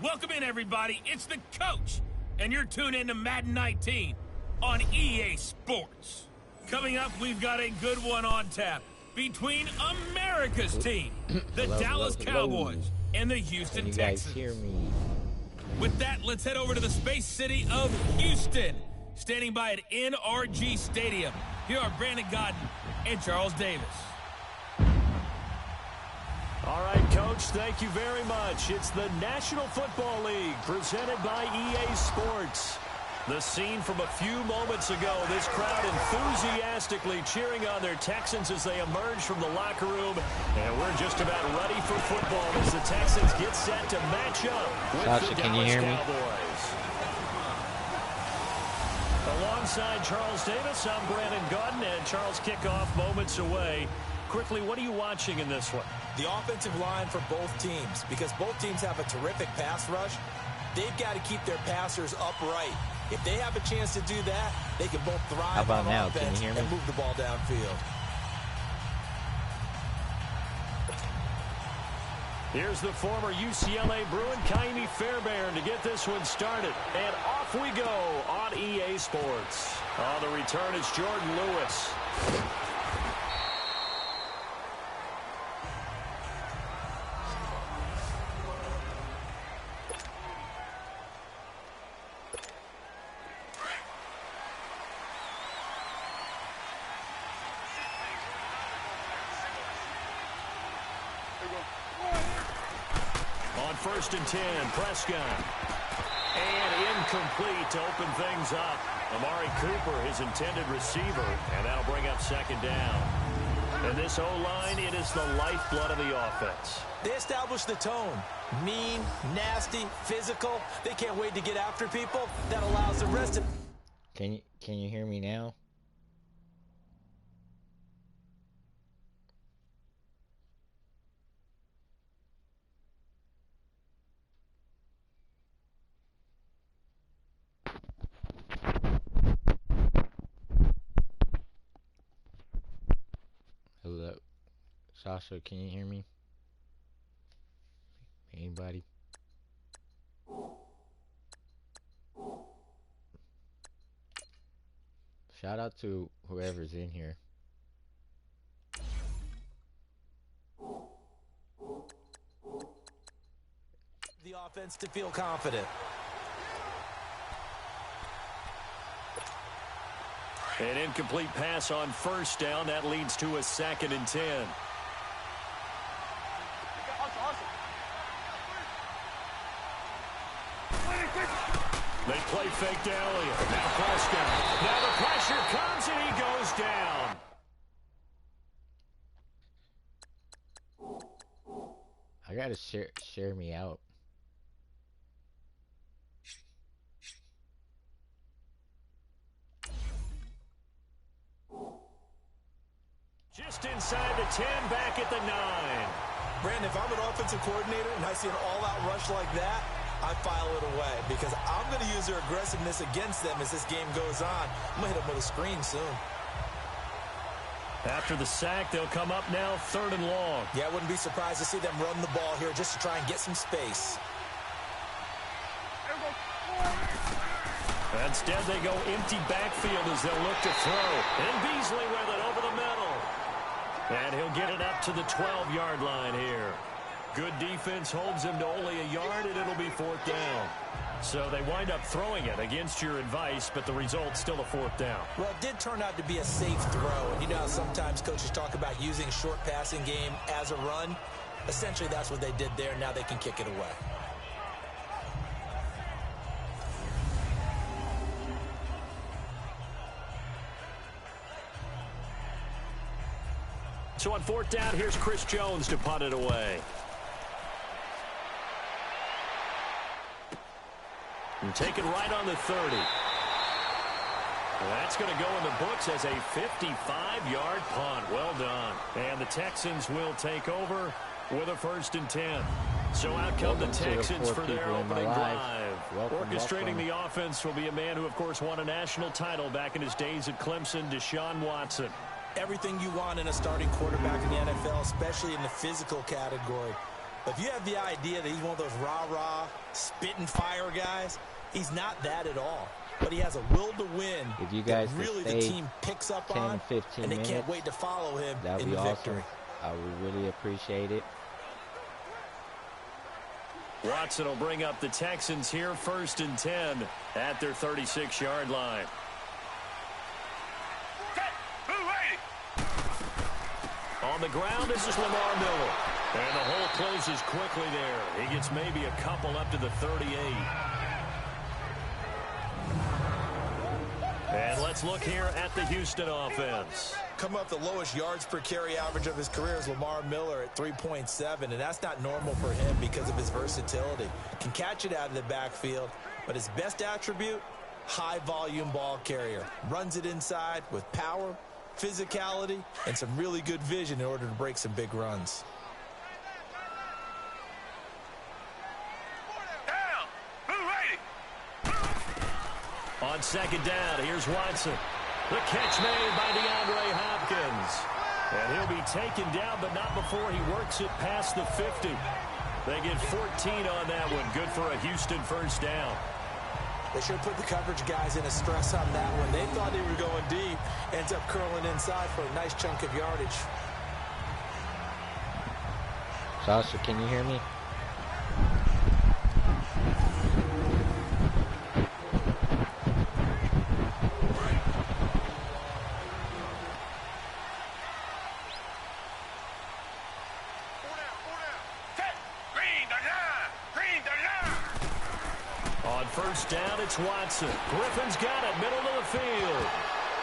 Welcome in, everybody. It's the coach, and you're tuned in to Madden 19 on EA Sports. Coming up, we've got a good one on tap between America's team, the Dallas Cowboys, and the Houston Texans. Hear me? With that, let's head over to the space city of Houston. Standing by at NRG Stadium, here are Brandon Godden and Charles Davis. All right, Coach, thank you very much. It's the National Football League presented by EA Sports. The scene from a few moments ago, this crowd enthusiastically cheering on their Texans as they emerge from the locker room. And we're just about ready for football as the Texans get set to match up with the Dallas Cowboys. Alongside Charles Davis, I'm Brandon Godden, and Charles kickoff moments away. Quickly, what are you watching in this one? The offensive line for both teams, because both teams have a terrific pass rush. They've got to keep their passers upright. If they have a chance to do that, they can both thrive on offense and move the ball downfield. Here's the former UCLA Bruin, Kaimi Fairbairn, to get this one started. And off we go on EA Sports. On the return, it's Jordan Lewis. On 1st and 10, Prescott. And incomplete to open things up. Amari Cooper, his intended receiver, and that'll bring up 2nd down. And this O-line, it is the lifeblood of the offense. They establish the tone. Mean, nasty, physical. They can't wait to get after people. That allows the rest of... Can you hear me now? Hello, Sasha, can you hear me? Anybody? Shout out to whoever's in here. The offense to feel confident. An incomplete pass on first down. That leads to a 2nd and 10. They play fake to Elliott. Now Prescott. Now the pressure comes and he goes down. I gotta share me out. Just inside the 10, back at the 9. Brandon, if I'm an offensive coordinator and I see an all-out rush like that, I file it away because I'm going to use their aggressiveness against them as this game goes on. I'm going to hit them with a screen soon. After the sack, they'll come up now 3rd and long. Yeah, I wouldn't be surprised to see them run the ball here just to try and get some space. Instead, they go empty backfield as they'll look to throw. And Beasley with it over the middle. And he'll get it up to the 12-yard line here. Good defense holds him to only a yard, and it'll be 4th down. So they wind up throwing it against your advice, but the result's still a 4th down. Well, it did turn out to be a safe throw. And you know how sometimes coaches talk about using short passing game as a run? Essentially, that's what they did there. Now they can kick it away. So on 4th down, here's Chris Jones to punt it away. And take it right on the 30. Well, that's going to go in the books as a 55-yard punt. Well done. And the Texans will take over with a 1st and 10. So out come the Texans for their opening drive. Orchestrating the offense will be a man who, of course, won a national title back in his days at Clemson, Deshaun Watson. Everything you want in a starting quarterback in the NFL, especially in the physical category. If you have the idea that he's one of those rah-rah, spit-and-fire guys, he's not that at all. But he has a will to win if you guys that really the team picks up 10, on, 15 and they minutes, can't wait to follow him that'd in be victory. Awesome. I would really appreciate it. Watson will bring up the Texans here, 1st and 10 at their 36-yard line. On the ground, this is Lamar Miller. And the hole closes quickly there. He gets maybe a couple up to the 38. And let's look here at the Houston offense. Coming up the lowest yards per carry average of his career is Lamar Miller at 3.7, and that's not normal for him because of his versatility. Can catch it out of the backfield, but his best attribute, high-volume ball carrier. Runs it inside with power, physicality, and some really good vision in order to break some big runs. On 2nd down, here's Watson. The catch made by DeAndre Hopkins. And he'll be taken down, but not before he works it past the 50. They get 14 on that one. Good for a Houston 1st down. They should put the coverage guys in a stress on that one. They thought they were going deep. Ends up curling inside for a nice chunk of yardage. Sasha, can you hear me? On 1st down, it's Watson. Griffin's got it, middle of the field.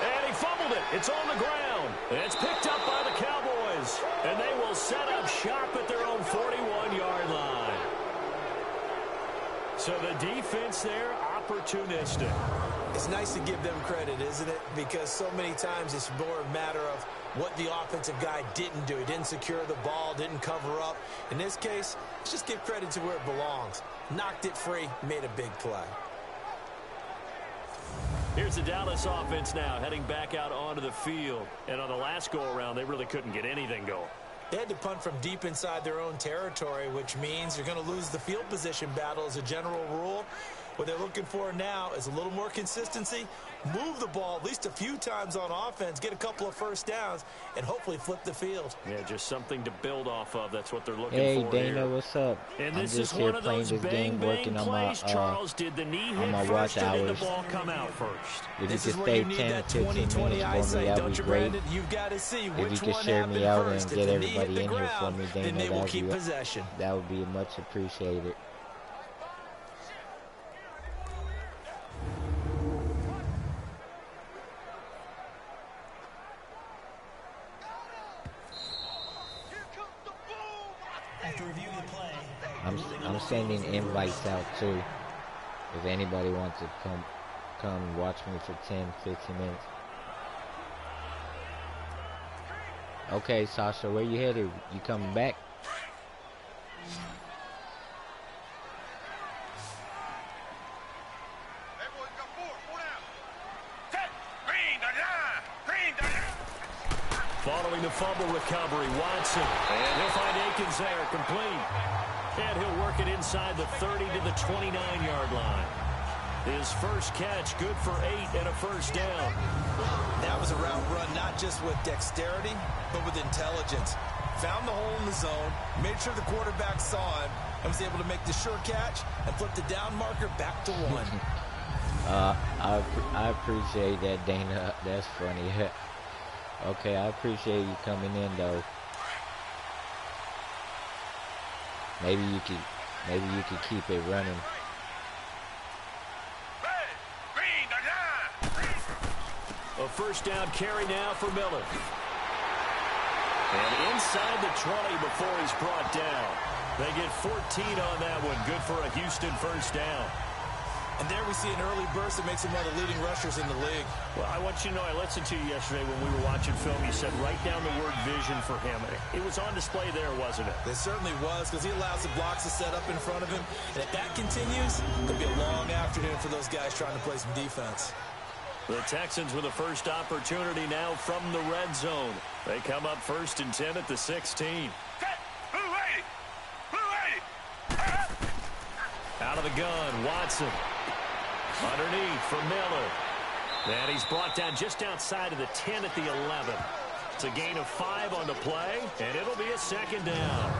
And he fumbled it. It's on the ground. And it's picked up by the Cowboys. And they will set up shop at their own 41-yard line. So the defense there, opportunistic. It's nice to give them credit, isn't it? Because so many times it's more a matter of what the offensive guy didn't do. He didn't secure the ball, didn't cover up. In this case, let's just give credit to where it belongs. Knocked it free, made a big play. Here's the Dallas offense now heading back out onto the field. And on the last go-around, they really couldn't get anything going. They had to punt from deep inside their own territory, which means you're going to lose the field position battle as a general rule. What they're looking for now is a little more consistency move the ball at least a few times on offense, get a couple of first downs, and hopefully flip the field. Yeah, just something to build off of. That's what they're looking Hey, for Dana, here. what's up? And I'm this just is here one of playing those this game, working on my Charles, did the knee hit my first, watch or did the hours. ball come out first? If you This could is where stay you need 10, that 15 20/20 minutes for me, eyesight, that don't would you, be great. Brandon? You've got to see If you which could one share me happened out first. and If get the knee hit everybody the in here for ground, me, then Dana, they will keep possession. that would be much appreciated. After reviewing the play, I'm sending invites out too. If anybody wants to come watch me for 10, 15 minutes. Okay, Sasha, where you headed? You coming back? Following the fumble recovery, Watson. And he'll find Akins there, complete. And he'll work it inside the 30 to the 29-yard line. His first catch, good for 8 and a first down. That was a route run not just with dexterity, but with intelligence. Found the hole in the zone, made sure the quarterback saw him, and was able to make the sure catch and flip the down marker back to 1. I appreciate that, Dana. That's funny. Okay, I appreciate you coming in though. Maybe you could keep it running. A first down carry now for Miller. And inside the 20 before he's brought down. They get 14 on that one. Good for a Houston first down. And there we see an early burst that makes him one of the leading rushers in the league. Well, I want you to know, I listened to you yesterday when we were watching film. You said write down the word vision for him. It was on display there, wasn't it? It certainly was, because he allows the blocks to set up in front of him. And if that continues, it'll be a long afternoon for those guys trying to play some defense. The Texans with a first opportunity now from the red zone. They come up 1st and 10 at the 16. Out of the gun, Watson. Underneath for Miller. And he's brought down just outside of the 10 at the 11. It's a gain of 5 on the play, and it'll be a second down.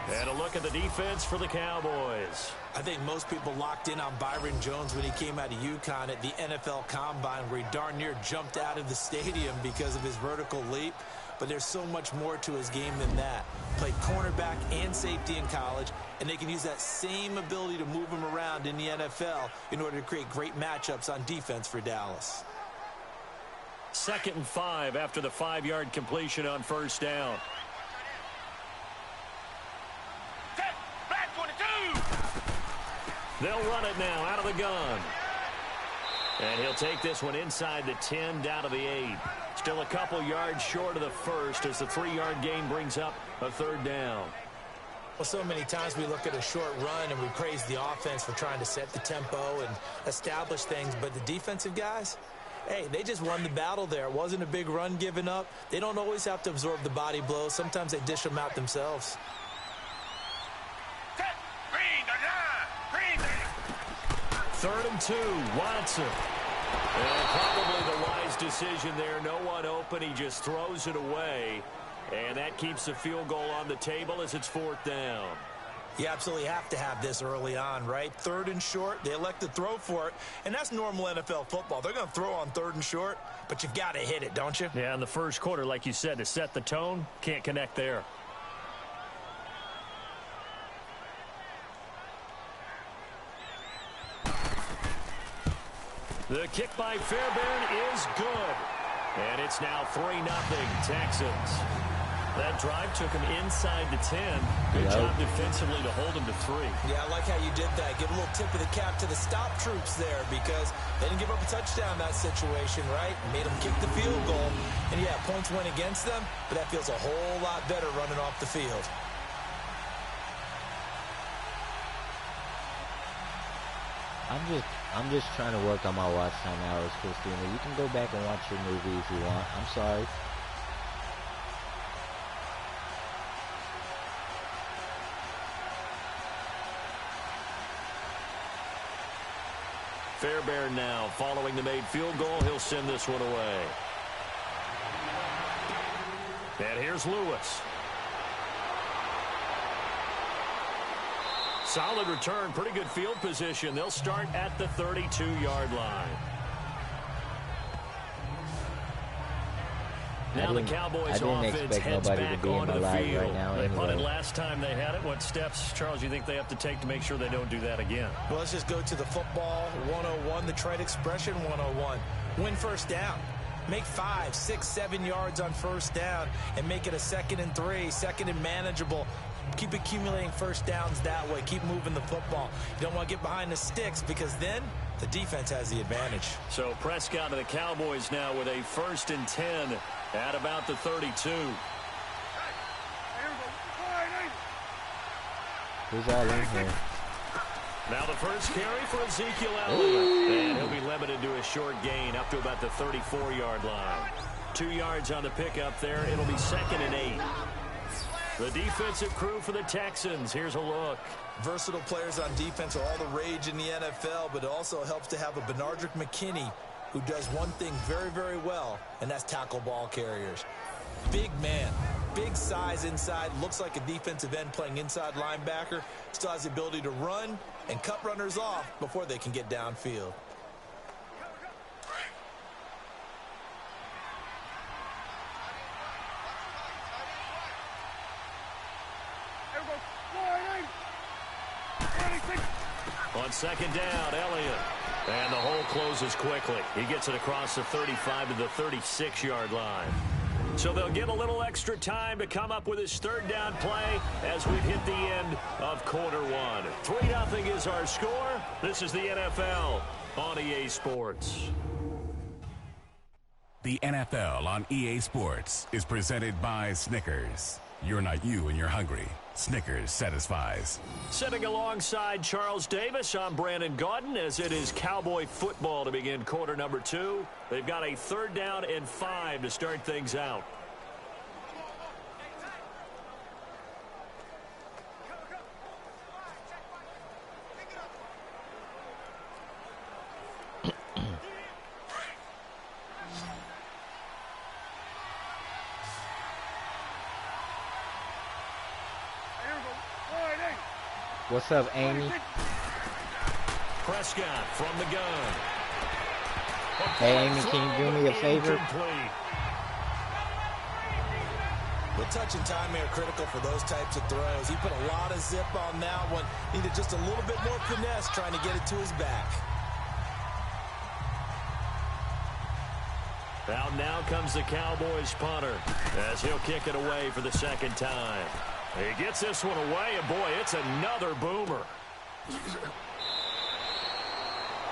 And a look at the defense for the Cowboys. I think most people locked in on Byron Jones when he came out of UConn at the NFL Combine, where he darn near jumped out of the stadium because of his vertical leap. But there's so much more to his game than that. Played cornerback and safety in college, and they can use that same ability to move him around in the NFL in order to create great matchups on defense for Dallas. 2nd and 5 after the 5-yard completion on first down. They'll run it now out of the gun. And he'll take this one inside the 10 down to the 8. Still a couple yards short of the first as the 3-yard gain brings up a 3rd down. Well, so many times we look at a short run and we praise the offense for trying to set the tempo and establish things, but the defensive guys, hey, they just won the battle there. It wasn't a big run given up. They don't always have to absorb the body blows. Sometimes they dish them out themselves. 3rd and 2, Watson. And probably the wise decision there. No one open. He just throws it away. And that keeps the field goal on the table as it's 4th down. You absolutely have to have this early on, right? 3rd and short, they elect to throw for it. And that's normal NFL football. They're going to throw on 3rd and short, but you've got to hit it, don't you? Yeah, in the first quarter, like you said, to set the tone, can't connect there. The kick by Fairbairn is good. And it's now 3-0 Texans. That drive took him inside the 10. Good job defensively to hold him to 3. Yeah, I like how you did that. Give a little tip of the cap to the stop troops there, because they didn't give up a touchdown in that situation, right? Made them kick the field goal. And yeah, points went against them, but that feels a whole lot better running off the field. I'm just trying to work on my watch time hours, Christina. You can go back and watch your movie if you want. I'm sorry. Fairbairn now following the made field goal. He'll send this one away. And here's Lewis. Solid return, pretty good field position. They'll start at the 32-yard line. Now the Cowboys offense heads back onto the field. Right now, they punted last time they had it. What steps, Charles, you think they have to take to make sure they don't do that again? Well, let's just go to the football 101, the trade expression 101. Win first down. Make 5, 6, 7 yards on first down and make it a 2nd and 3, 2nd and manageable. Keep accumulating first downs that way. Keep moving the football. You don't want to get behind the sticks because then the defense has the advantage. So Prescott of the Cowboys now with a 1st and 10 at about the 32. Who's all in here? Now the first carry for Ezekiel Elliott. And he'll be limited to a short gain up to about the 34-yard line. 2 yards on the pickup there. It'll be 2nd and 8. The defensive crew for the Texans. Here's a look. Versatile players on defense are all the rage in the NFL, but it also helps to have a Benardrick McKinney who does one thing very, very well, and that's tackle ball carriers. Big man, big size inside, looks like a defensive end playing inside linebacker, still has the ability to run and cut runners off before they can get downfield. On 2nd down, Elliott. And the hole closes quickly. He gets it across the 35 to the 36-yard line. So they'll get a little extra time to come up with his 3rd down play as we've hit the end of quarter 1. 3-0 is our score. This is the NFL on EA Sports. The NFL on EA Sports is presented by Snickers. You're not you and you're hungry. Snickers satisfies. Sitting alongside Charles Davis, I'm Brandon Gaudin as it is Cowboy football to begin quarter number 2. They've got a 3rd down and 5 to start things out. What's up, Amy? Prescott from the gun. Hey, Amy, can you do me a favor? The touch and timing are critical for those types of throws. He put a lot of zip on that one. Needed just a little bit more finesse trying to get it to his back. Now comes the Cowboys punter as he'll kick it away for the 2nd time. He gets this one away, and boy, it's another boomer.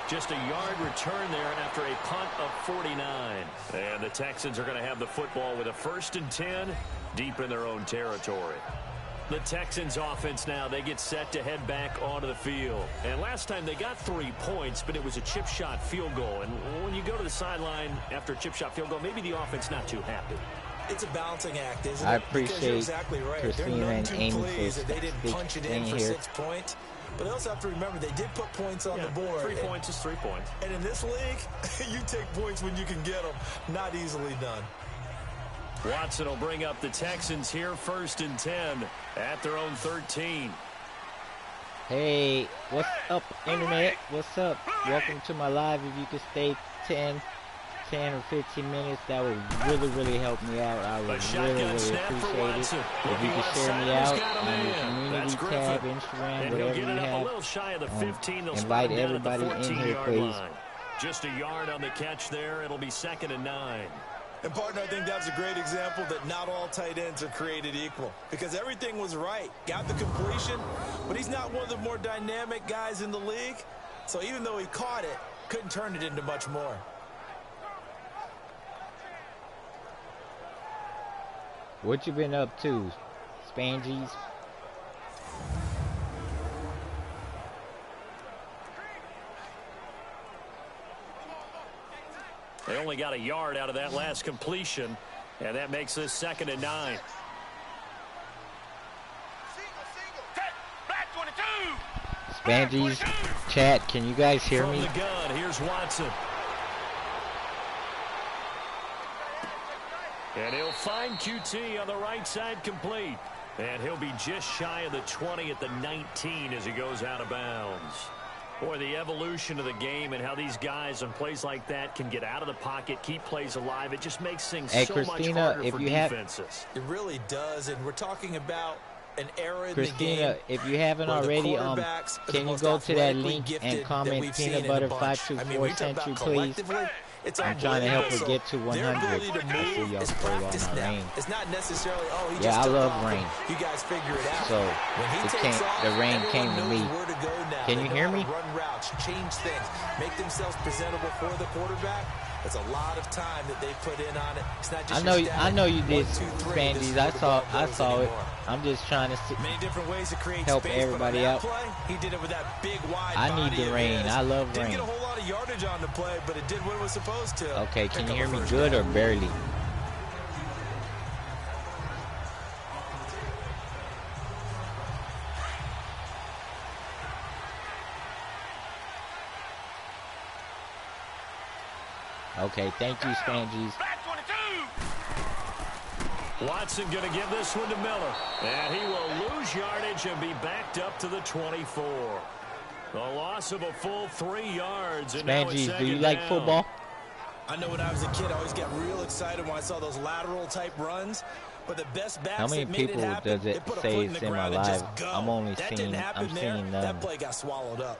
Just a yard return there after a punt of 49. And the Texans are going to have the football with a 1st and 10 deep in their own territory. The Texans offense now, they get set to head back onto the field. And last time they got 3 points, but it was a chip shot field goal. And when you go to the sideline after a chip shot field goal, maybe the offense not too happy. It's a balancing act, isn't it? I appreciate exactly right. Christina and Amy for they didn't punch it in for 6 points. But they also have to remember they did put points on the board. 3 points is 3 points. And in this league, you take points when you can get them. Not easily done. Watson will bring up the Texans here 1st and 10 at their own 13. Hey, what's up, Internet? What's up? Welcome to my live. If you could stay 10 or 15 minutes, that would really help me out. I would really appreciate it. If you could share me out on the community tab, Instagram, whatever you have. Invite everybody in here, please. Just a yard on the catch there. It'll be 2nd and 9. And, partner, I think that's a great example that not all tight ends are created equal because everything was right. Got the completion, but he's not one of the more dynamic guys in the league. So even though he caught it, couldn't turn it into much more. What you been up to, Spangies? They only got a yard out of that last completion, and that makes this 2nd and 9. Banjies, chat, can you guys hear From me? the gun, here's Watson. And he'll find QT on the right side complete. And he'll be just shy of the 20 at the 19 as he goes out of bounds. Boy, the evolution of the game and how these guys on plays like that can get out of the pocket, keep plays alive, it just makes things so much harder for defenses. It really does, and we're talking about an era in Christina, the game. if you haven't already, can you go to that link and comment peanut butter 524 century, please? I'm trying to help her get to 100. I see y'all play on my rain. It's not necessarily, oh, he yeah, just I love rain. You guys figure it out. So the rain came to me. Can you hear me? Run routes, change things, make themselves presentable for the quarterback. That's a lot of time that they put in on it. It's not just I know you did, Spandies. I saw it. I'm just trying to many different ways to create help space, everybody out. Play, he did it with that big wide I need the rain. I love rain. Didn't get a whole lot of yardage on the play, but it did what it was supposed to. Okay, can you hear me good or barely? Okay, thank you, Spangies. Watson going to give this one to Miller. And he will lose yardage and be backed up to the 24. The loss of a full 3 yards. Spangies, do you like football? I know when I was a kid, I always got real excited when I saw those lateral type runs. But the best backs how many people does it say it's in my live? I'm only seeing none. That play got swallowed up.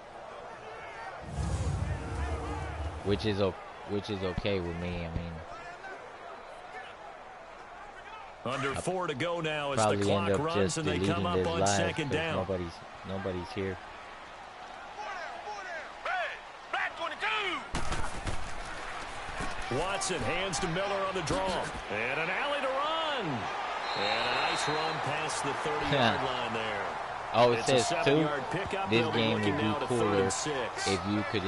Which is okay with me. I mean, under 4 to go now as the probably end clock up runs just and they deleting come up this on live second because down. nobody's here. Watson hands to Miller on the draw. And an alley to run. And a nice run past the 30-yard line there. Oh, it it's says 2. Pickup. This game would be cooler if you could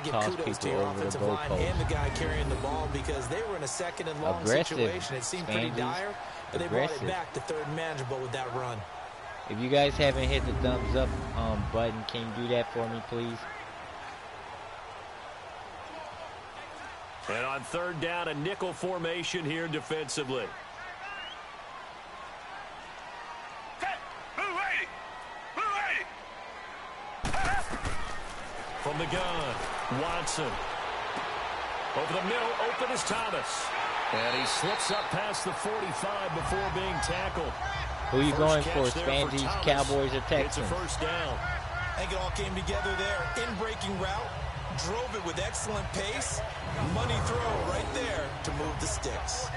toss people over the goalpost. And the guy carrying the ball because they were in a second and long situation. It seemed pretty dire, but they brought it back to third manageable with that run. If you guys haven't hit the thumbs up button, can you do that for me, please? And on third down, a nickel formation here defensively. From the gun, Watson. Over the middle, open is Thomas. And he slips up past the 45 before being tackled. Who are you going for, Spangies, Cowboys, or Texans? It's a first down. I think it all came together there. In-breaking route, drove it with excellent pace. Money throw right there to move the sticks.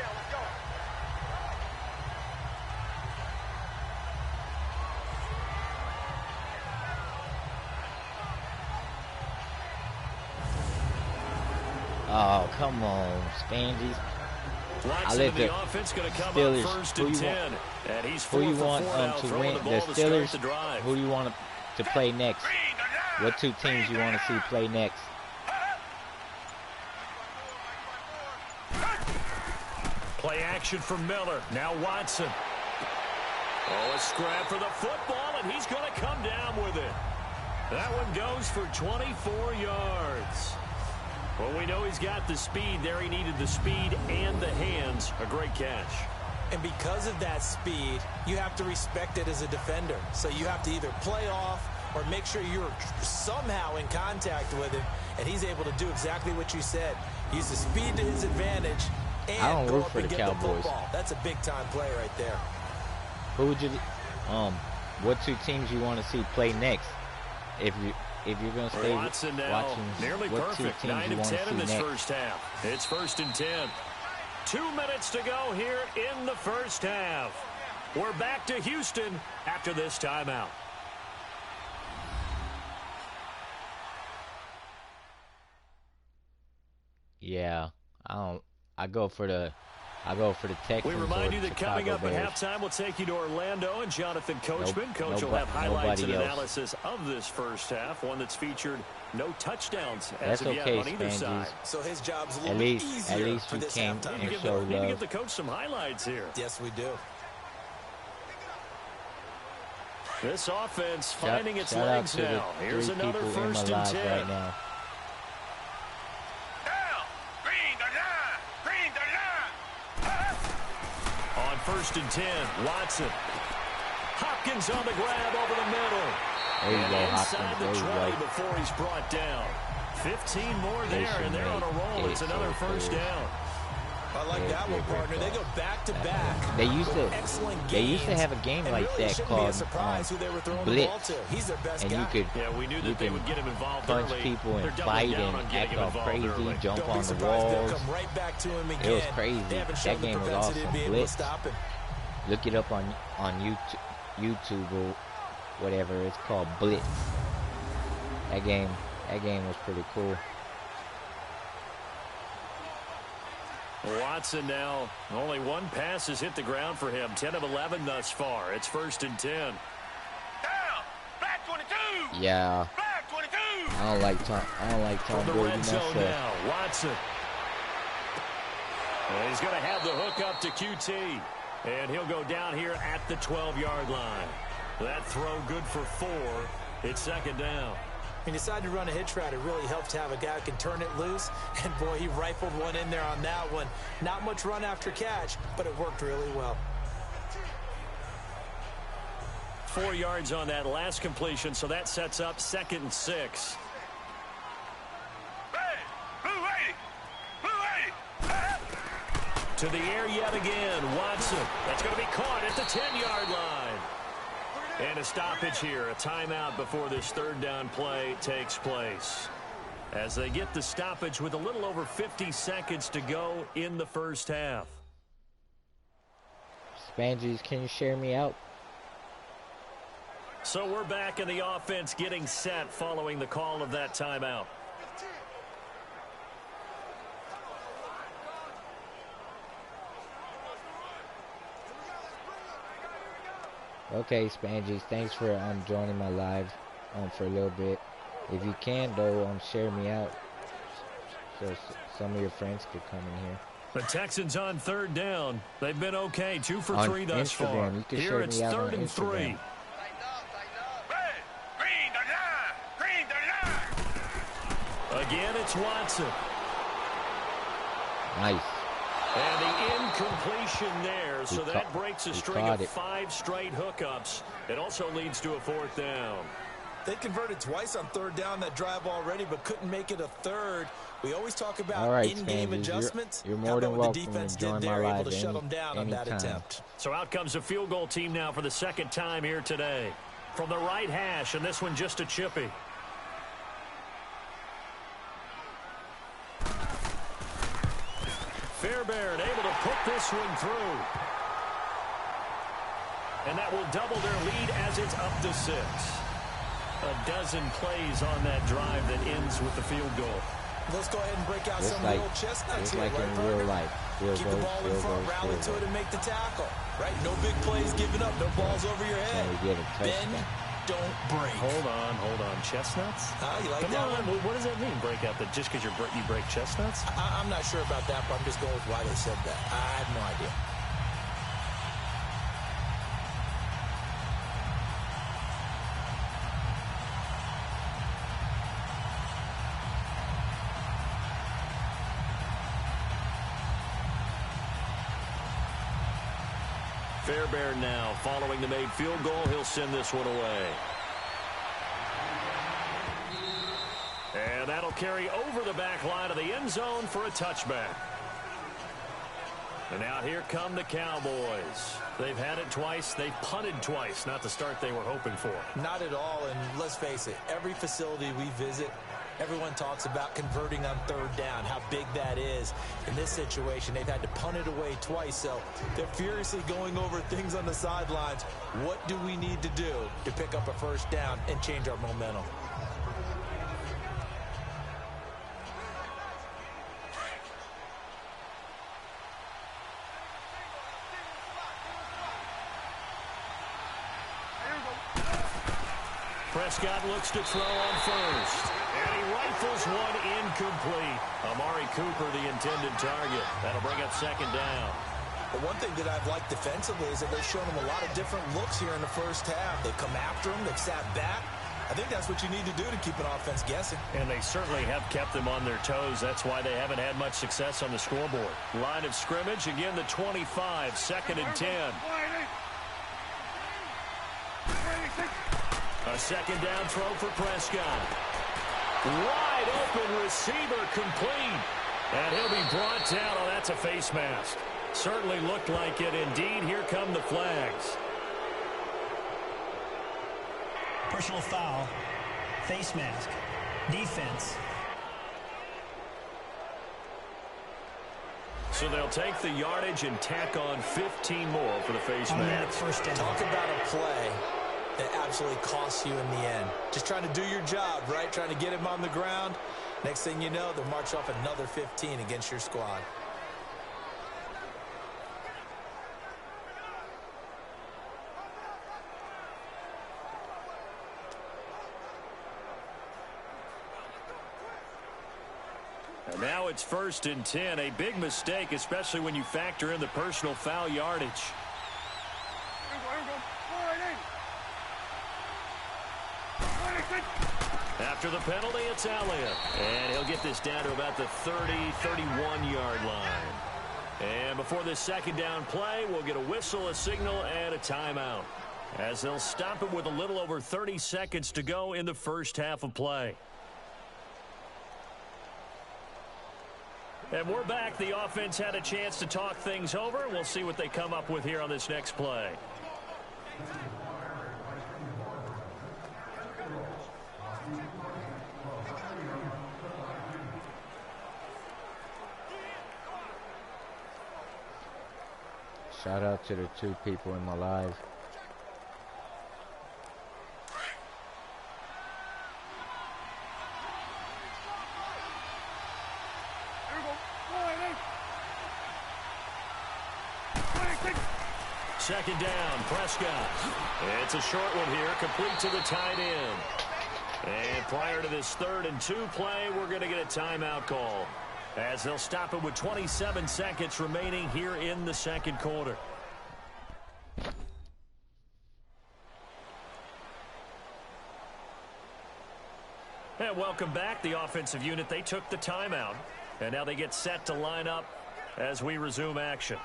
Oh, come on, Spangies. I let the Steelers. Who you want to win? The Steelers. Who do you want to play next? What 2 teams you want to see play next? Play action from Miller. Now Watson. Oh, a scrap for the football, and he's going to come down with it. That one goes for 24 yards. Well, we know he's got the speed there. He needed the speed and the hands. A great catch. And because of that speed, you have to respect it as a defender. So you have to either play off or make sure you're somehow in contact with him. And he's able to do exactly what you said. Use the speed to his advantage and go up and get the football. That's a big-time play right there. Who would you, what 2 teams you want to see play next? If you're going to stay watching, nearly what perfect. 2 teams 9 you of want 10 to see in this next? first half. It's 1st and 10. 2 minutes to go here in the first half. We're back to Houston after this timeout. Yeah, I go for the Texans. We remind you that Chicago coming up Bears. at halftime, we'll take you to Orlando and Jonathan Coachman. Coach will have highlights and analysis of this first half, one that's featured no touchdowns as of yet on either side. So his job's a little bit easier. At least we came and showed need to love. give the coach some highlights here. Yes, we do. This offense finding its shout legs out to now. the Here's 3 another people in my 1st and live 10. right now. On 1st and 10, Watson. Hopkins on the grab over the middle. There you And go, inside Hopkins. the There you 20 go. before he's brought down. 15 more there, and they're on a roll. It's another first down. I like that one, partner. They go back to back. They used to have a game and like really that shouldn't be a called surprise who they were throwing Blitz, the ball to. He's their best and guy. you could We knew that they would get him involved punch early. people They're and doubling fight down and on getting act him all involved crazy, early. jump Don't on be the surprised they'll walls. come right back to him again. It was crazy. They haven't That shown the game was propensity awesome. to be able to Blitz. stop him. Look it up on YouTube or whatever. It's called Blitz. That game was pretty cool. Watson now, only 1 pass has hit the ground for him. 10 of 11 thus far. It's 1st and 10. Down. Black 22. Yeah, Black 22. I don't like Tom From the Brady red zone myself. now, Watson. And he's going to have the hook up to QT. And he'll go down here at the 12-yard line. That throw good for 4. It's 2nd down. He decided to run a hitch route. It really helps to have a guy who can turn it loose. And, boy, he rifled one in there on that one. Not much run after catch, but it worked really well. 4 yards on that last completion, so that sets up 2nd and 6. To the air yet again, Watson. That's going to be caught at the 10-yard line. And a stoppage here, a timeout before this 3rd down play takes place. As they get the stoppage with a little over 50 seconds to go in the first half. Spangies, can you share me out? So we're back in the offense getting set following the call of that timeout. Okay, Spangies, thanks for joining my live for a little bit. If you can, though, share me out so some of your friends could come in here. The Texans on 3rd down. They've been okay, 2 for 3 thus Instagram. far. You can Here share it's me out 3rd on and Instagram. 3. Again, it's Watson. Nice. And the incompletion there, so that breaks a string of it. 5 straight hookups. It also leads to a 4th down. They converted twice on 3rd down that drive already, but couldn't make it a 3rd. We always talk about in-game adjustments. You're more than welcome the defense to join did my there, live able to shut them down on that attempt. So out comes the field goal team now for the 2nd time here today. From the right hash, and this one just a chippy. Fairbairn able to put this one through. And that will double their lead as it's up to 6. A dozen plays on that drive that ends with the field goal. Let's go ahead and break out some of the old chestnuts here, like right, in real life. Keep the ball in front, rally to it, and make the tackle. Right? No big plays given up. No balls over your head. Bend, don't break. Hold on. Chestnuts? You like Come that on. one? What does that mean, break out? That just because you break chestnuts? I'm not sure about that, but I'm just going with why they said that. I have no idea. Fairbairn now following the made field goal. He'll send this one away. And that'll carry over the back line of the end zone for a touchback. And now here come the Cowboys. They've had it twice. They've punted twice. Not the start they were hoping for. Not at all, and let's face it, every facility we visit, everyone talks about converting on 3rd down, how big that is. In this situation, they've had to punt it away twice, so they're furiously going over things on the sidelines. What do we need to do to pick up a 1st down and change our momentum? Prescott looks to throw on 1st. And he rifles one incomplete. Amari Cooper, the intended target. That'll bring up 2nd down. But one thing that I've liked defensively is that they've shown them a lot of different looks here in the first half. They've come after them. They've sat back. I think that's what you need to do to keep an offense guessing. And they certainly have kept them on their toes. That's why they haven't had much success on the scoreboard. Line of scrimmage, again, the 25, 2nd and 10. A second down throw for Prescott. Wide open receiver complete. And he'll be brought down. Oh, that's a face mask. Certainly looked like it. Indeed, here come the flags. Personal foul, face mask, defense. So they'll take the yardage and tack on 15 more for the face mask. First down. Talk about a play that absolutely costs you in the end. Just trying to do your job, right? Trying to get him on the ground. Next thing you know, they'll march off another 15 against your squad. And now it's 1st and 10. A big mistake, especially when you factor in the personal foul yardage. After the penalty, it's Elliott. And he'll get this down to about the 30, 31-yard line. And before this second down play, we'll get a whistle, a signal, and a timeout, as they'll stop it with a little over 30 seconds to go in the first half of play. And we're back. The offense had a chance to talk things over. We'll see what they come up with here on this next play. Shout out to the 2 people in my live. Second down, Prescott. It's a short one here, complete to the tight end. And prior to this 3rd and 2 play, we're going to get a timeout call, as they'll stop it with 27 seconds remaining here in the second quarter. And welcome back. The offensive unit, they took the timeout, and now they get set to line up as we resume action.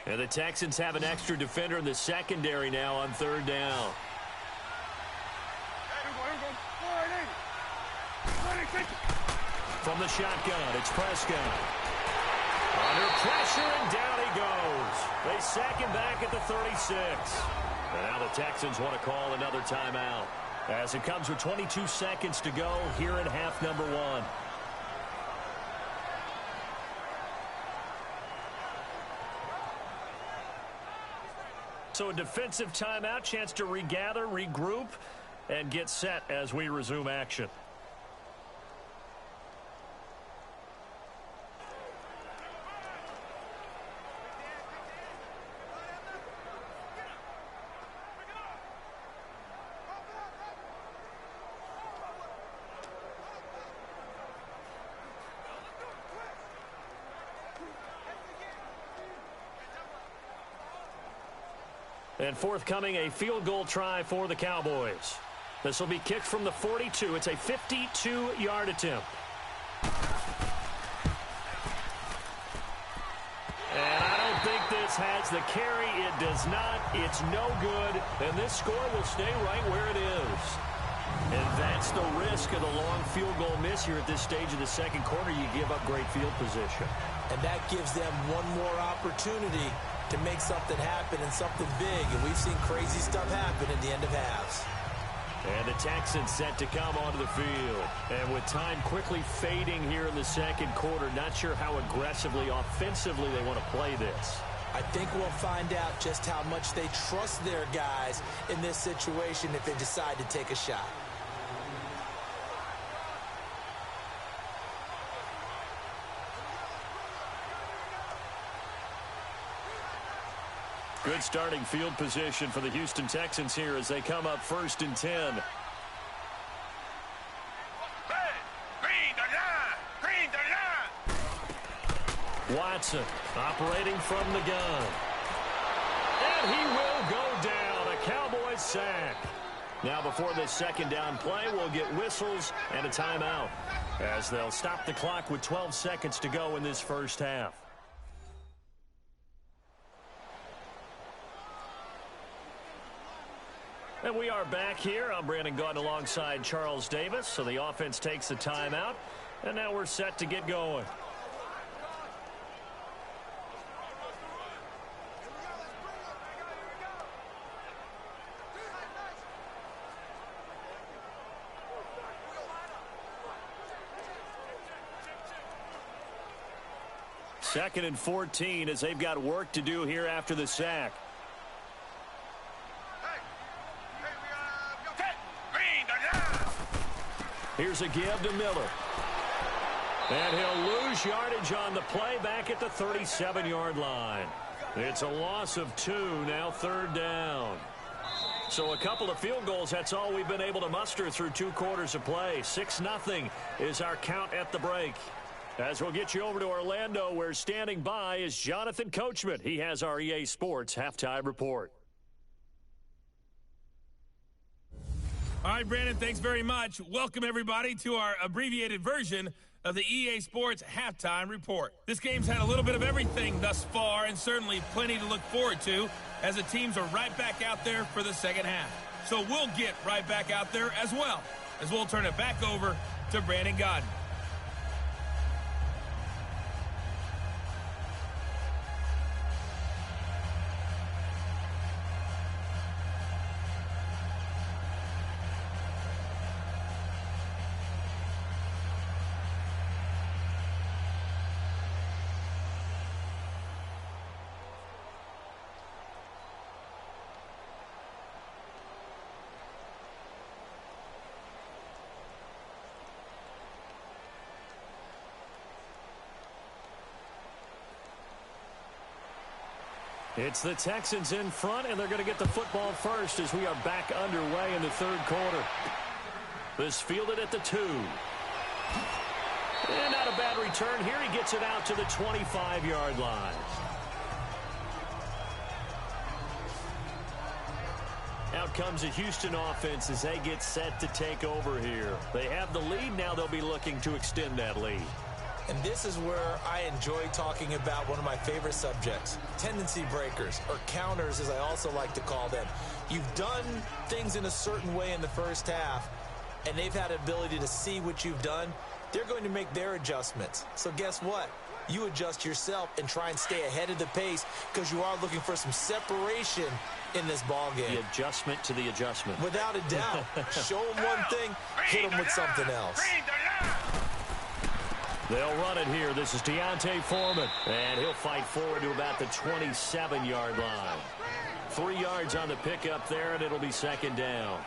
And the Texans have an extra defender in the secondary now on 3rd down. From the shotgun, it's Prescott. Under pressure, and down he goes. They sack him back at the 36. And now the Texans want to call another timeout, as it comes with 22 seconds to go here in half number 1. So a defensive timeout, chance to regather, regroup, and get set as we resume action. And forthcoming, a field goal try for the Cowboys. This will be kicked from the 42. It's a 52-yard attempt. And I don't think this has the carry. It does not. It's no good. And this score will stay right where it is. And that's the risk of the long field goal miss here at this stage of the second quarter. You give up great field position. And that gives them one more opportunity to make something happen and something big. And we've seen crazy stuff happen at the end of halves. And the Texans set to come onto the field. And with time quickly fading here in the second quarter, not sure how aggressively, offensively they want to play this. I think we'll find out just how much they trust their guys in this situation if they decide to take a shot. Good starting field position for the Houston Texans here as they come up 1st and 10. Watson operating from the gun. And he will go down. A Cowboys sack. Now before this second down play, we'll get whistles and a timeout as they'll stop the clock with 12 seconds to go in this first half. And we are back here. I'm Brandon Gaunt alongside Charles Davis. So the offense takes the timeout. And now we're set to get going. Second and 14 as they've got work to do here after the sack. Here's a give to Miller. And he'll lose yardage on the play back at the 37-yard line. It's a loss of 2, now 3rd down. So a couple of field goals, that's all we've been able to muster through 2 quarters of play. 6-0 is our count at the break. As we'll get you over to Orlando, where standing by is Jonathan Coachman. He has our EA Sports halftime report. All right, Brandon, thanks very much. Welcome, everybody, to our abbreviated version of the EA Sports halftime report. This game's had a little bit of everything thus far, and certainly plenty to look forward to, as the teams are right back out there for the second half. So we'll get right back out there as well, as we'll turn it back over to Brandon Gaudin. It's the Texans in front, and they're going to get the football first as we are back underway in the 3rd quarter. This fielded at the 2. And not a bad return here. He gets it out to the 25-yard line. Out comes the Houston offense as they get set to take over here. They have the lead. Now they'll be looking to extend that lead. And this is where I enjoy talking about one of my favorite subjects, tendency breakers, or counters as I also like to call them. You've done things in a certain way in the first half, and they've had an ability to see what you've done. They're going to make their adjustments. So guess what? You adjust yourself and try and stay ahead of the pace because you are looking for some separation in this ball game. The adjustment to the adjustment. Without a doubt. Show them one thing, hit them with something else. They'll run it here. This is Deontay Foreman. And he'll fight forward to about the 27-yard line. 3 yards on the pickup there, and it'll be second down.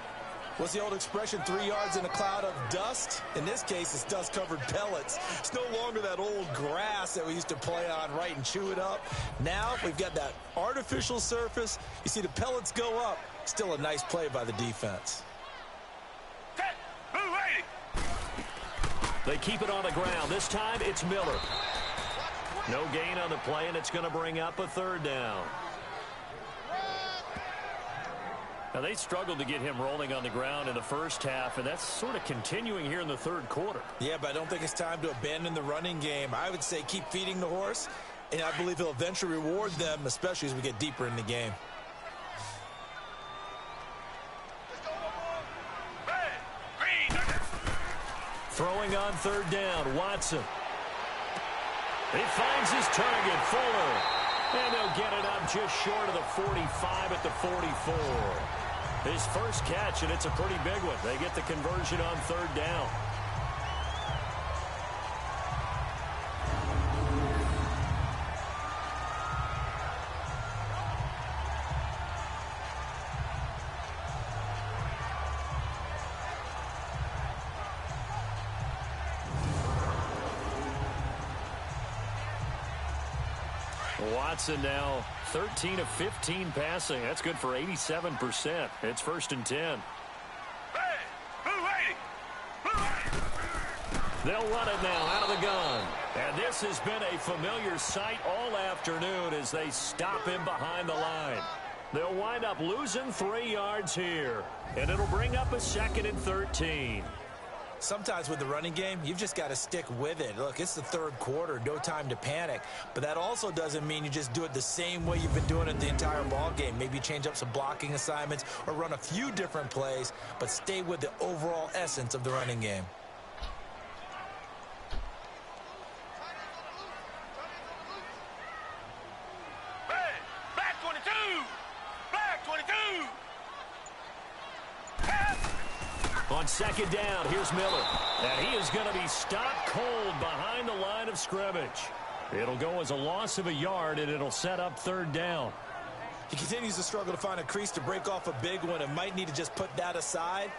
What's the old expression, 3 yards in a cloud of dust? In this case, it's dust-covered pellets. It's no longer that old grass that we used to play on, right, and chew it up. Now we've got that artificial surface. You see the pellets go up. Still a nice play by the defense. They keep it on the ground. This time it's Miller. No gain on the play, and it's going to bring up a 3rd down. Now, they struggled to get him rolling on the ground in the first half, and that's sort of continuing here in the 3rd quarter. Yeah, but I don't think it's time to abandon the running game. I would say keep feeding the horse, and I believe he'll eventually reward them, especially as we get deeper in the game. Throwing on 3rd down, Watson. He finds his target, Fuller. And they'll get it up just short of the 45 at the 44. His first catch, and it's a pretty big one. They get the conversion on 3rd down. Watson now 13 of 15 passing. That's good for 87%. It's 1st and 10. They'll run it now out of the gun. And this has been a familiar sight all afternoon as they stop him behind the line. They'll wind up losing 3 yards here. And it'll bring up a 2nd and 13. Sometimes with the running game, you've just got to stick with it. Look, it's the 3rd quarter, no time to panic. But that also doesn't mean you just do it the same way you've been doing it the entire ball game. Maybe change up some blocking assignments or run a few different plays, but stay with the overall essence of the running game. On 2nd down, here's Miller. And he is going to be stopped cold behind the line of scrimmage. It'll go as a loss of a yard, and it'll set up 3rd down. He continues to struggle to find a crease to break off a big one and might need to just put that aside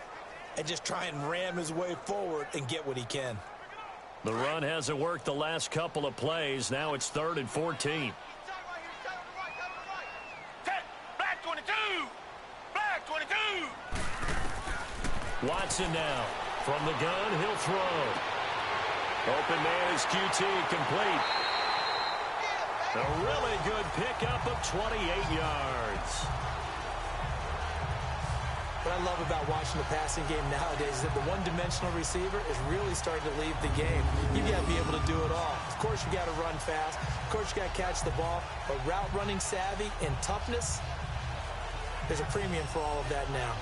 and just try and ram his way forward and get what he can. The run hasn't worked the last couple of plays. Now it's 3rd and 14. Watson now. From the gun, he'll throw. Open man is QT, complete. A really good pickup of 28 yards. What I love about watching the passing game nowadays is that the one-dimensional receiver is really starting to leave the game. You've got to be able to do it all. Of course, you got to run fast. Of course, you got to catch the ball. But route running savvy and toughness, there's a premium for all of that now.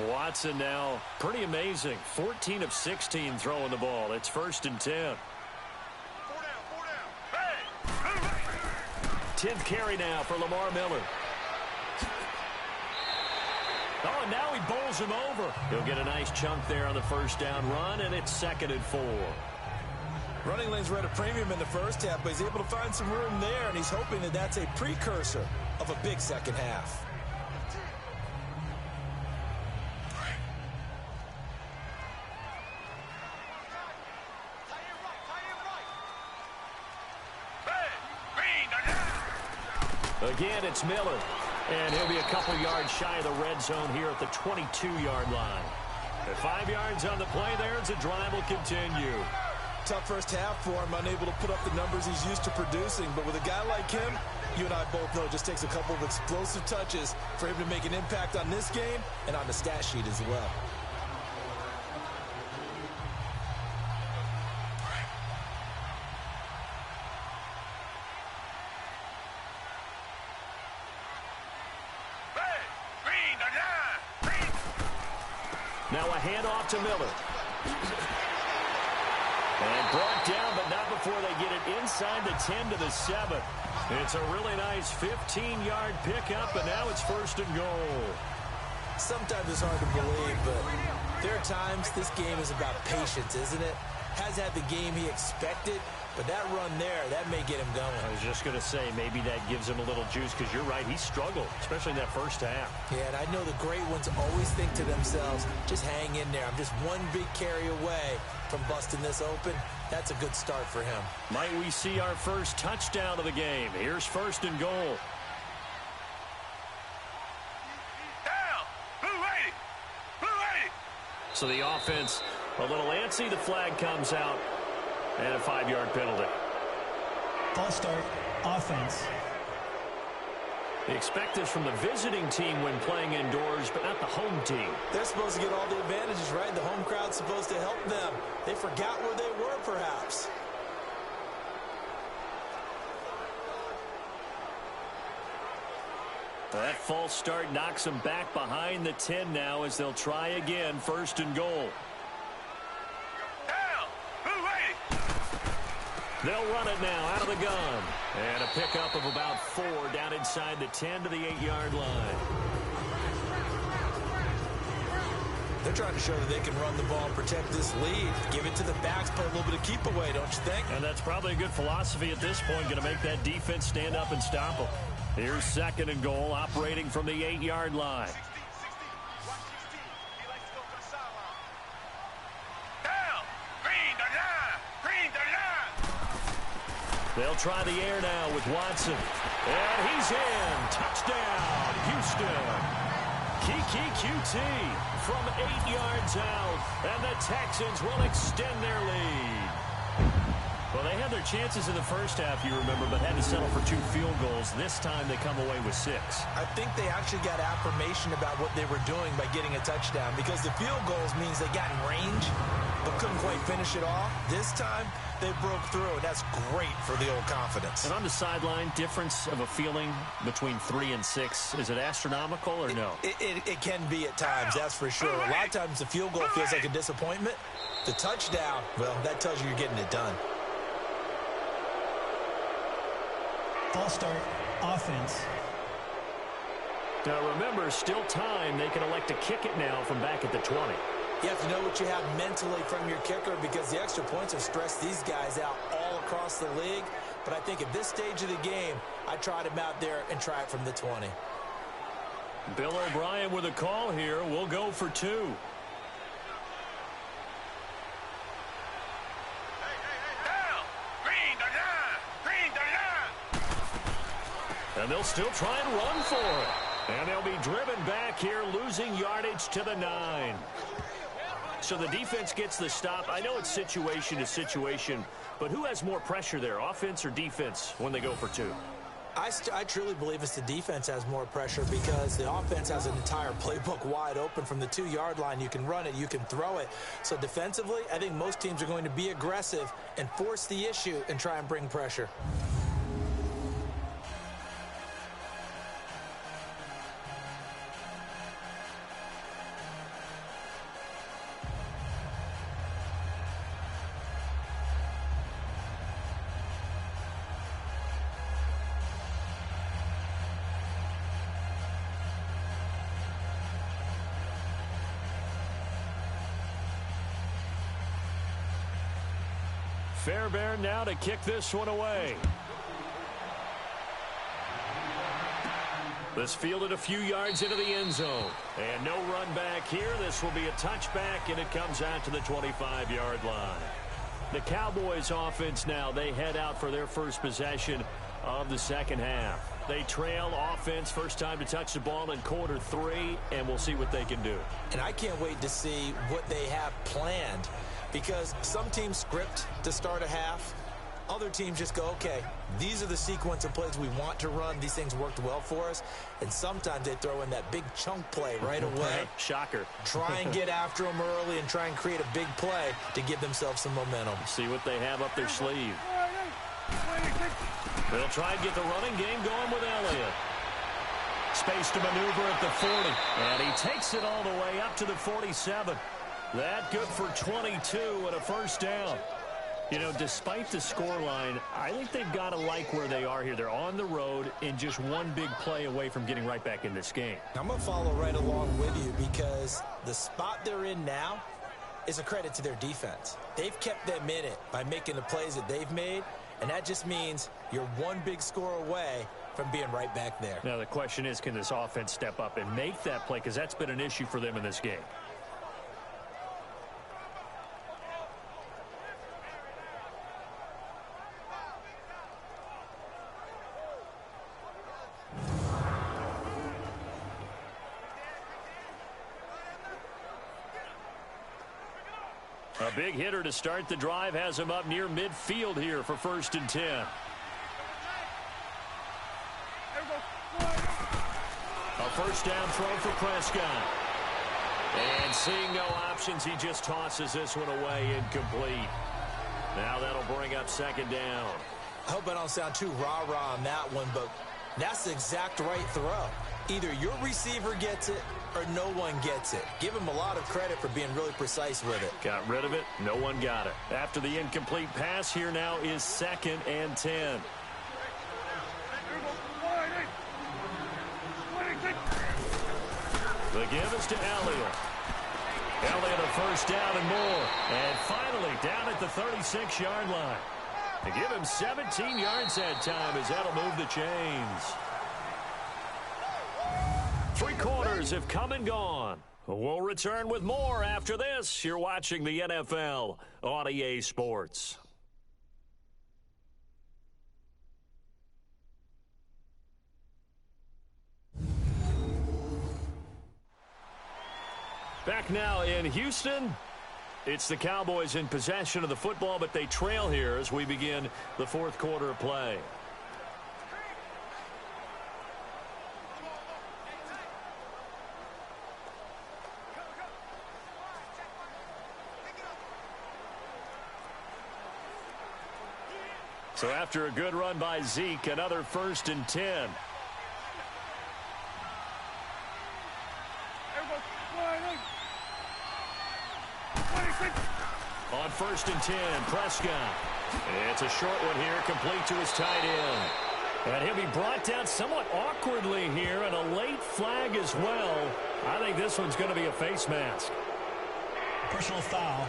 Watson now, pretty amazing. 14 of 16 throwing the ball. It's 1st and 10. 10th carry now for Lamar Miller. Oh, and now he bowls him over. He'll get a nice chunk there on the 1st down run, and it's 2nd and 4. Running lanes were at a premium in the 1st half, but he's able to find some room there, and he's hoping that that's a precursor of a big 2nd half. Again, it's Miller. And he'll be a couple yards shy of the red zone here at the 22-yard line. At 5 yards on the play there, as the drive will continue. Tough 1st half for him, unable to put up the numbers he's used to producing. But with a guy like him, you and I both know it just takes a couple of explosive touches for him to make an impact on this game and on the stat sheet as well. Now a handoff to Miller. And brought down, but not before they get it inside the 10 to the 7. It's a really nice 15-yard pickup, and now it's 1st and goal. Sometimes it's hard to believe, but there are times this game is about patience, isn't it? Has had the game he expected, but that run there, that may get him going. I was just going to say, maybe that gives him a little juice, because you're right, he struggled, especially in that 1st half. Yeah, and I know the great ones always think to themselves, just hang in there. I'm just one big carry away from busting this open. That's a good start for him. Might we see our first touchdown of the game? Here's 1st and goal. So the offense a little antsy. The flag comes out, and a 5-yard penalty. False start, offense. They expect this from the visiting team when playing indoors, but not the home team. They're supposed to get all the advantages, right? The home crowd's supposed to help them. They forgot where they were, perhaps. That false start knocks them back behind the 10 now as they'll try again, 1st and goal. They'll run it now out of the gun. And a pickup of about 4 down inside the 10 to the 8-yard line. They're trying to show that they can run the ball and protect this lead. Give it to the backs, play a little bit of keep away, don't you think? And that's probably a good philosophy at this point, going to make that defense stand up and stop them. Here's 2nd and goal, operating from the 8-yard line. They'll try the air now with Watson. And he's in. Touchdown, Houston. Kiki QT from 8 yards out. And the Texans will extend their lead. Well, they had their chances in the first half, you remember, but had to settle for 2 field goals. This time they come away with 6. I think they actually got affirmation about what they were doing by getting a touchdown, because the field goals means they got in range but couldn't quite finish it off. This time they broke through, and that's great for the old confidence. And on the sideline, difference of a feeling between 3 and 6, is it astronomical or no? It can be at times, that's for sure. A lot of times the field goal feels like a disappointment. The touchdown, well, that tells you you're getting it done. False start, offense. Now remember, still time. They can elect to kick it now from back at the 20. You have to know what you have mentally from your kicker, because the extra points have stressed these guys out all across the league. But I think at this stage of the game, I tried him out there and try it from the 20. Bill O'Brien with a call here. We'll go for 2. And they'll still try and run for it. And they'll be driven back here, losing yardage to the 9. So the defense gets the stop. I know it's situation to situation, but who has more pressure there, offense or defense, when they go for 2? I truly believe it's the defense has more pressure, because the offense has an entire playbook wide open from the 2-yard line. You can run it, you can throw it. So defensively, I think most teams are going to be aggressive and force the issue and try and bring pressure. Fairbairn now to kick this one away. This fielded a few yards into the end zone. And no run back here. This will be a touchback, and it comes out to the 25-yard line. The Cowboys offense now, they head out for their first possession of the second half. They trail offense, first time to touch the ball in quarter 3, and we'll see what they can do. And I can't wait to see what they have planned, because some teams script to start a half. Other teams just go, okay, these are the sequence of plays we want to run. These things worked well for us. And sometimes they throw in that big chunk play right away. Shocker. Try and get after them early and try and create a big play to give themselves some momentum. See what they have up their sleeve. They'll try and get the running game going with Elliott. Space to maneuver at the 40. And he takes it all the way up to the 47. That good for 22 and a first down. You know, despite the scoreline, I think they've got to like where they are here. They're on the road and just one big play away from getting right back in this game. I'm going to follow right along with you, because the spot they're in now is a credit to their defense. They've kept them in it by making the plays that they've made, and that just means you're one big score away from being right back there. Now the question is, can this offense step up and make that play, because that's been an issue for them in this game. A big hitter to start the drive has him up near midfield here for 1st and 10. A first down throw for Prescott. And seeing no options, he just tosses this one away, incomplete. Now that'll bring up 2nd down. I hope I don't sound too rah-rah on that one, but that's the exact right throw. Either your receiver gets it or no one gets it. Give him a lot of credit for being really precise with it. Got rid of it. No one got it. After the incomplete pass, here now is 2nd and 10. The give is to Elliott. Elliott a first down and more. And finally down at the 36-yard line. To give him 17 yards that time, as that'll move the chains. Three quarters have come and gone. We'll return with more after this. You're watching the NFL on EA Sports. Back now in Houston. It's the Cowboys in possession of the football, but they trail here as we begin the fourth quarter of play. So after a good run by Zeke, another 1st and 10. On 1st and 10, Prescott. It's a short one here, complete to his tight end. And he'll be brought down somewhat awkwardly here, and a late flag as well. I think this one's going to be a face mask. Personal foul,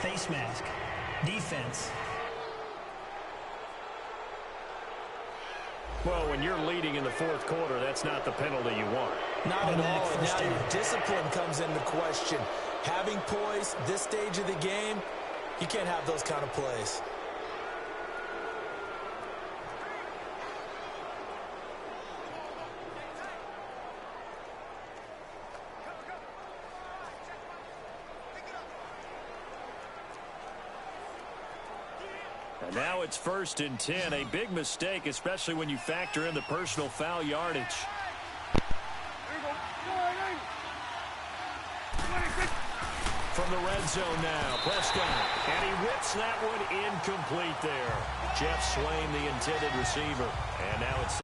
face mask, defense. Well, when you're leading in the fourth quarter, that's not the penalty you want. Not at all, and now your discipline comes into question. Having poise this stage of the game, you can't have those kind of plays. And now it's 1st and 10. A big mistake, especially when you factor in the personal foul yardage. From the red zone now, Prescott. And he whips that one incomplete there. Jeff Swain, the intended receiver. And now it's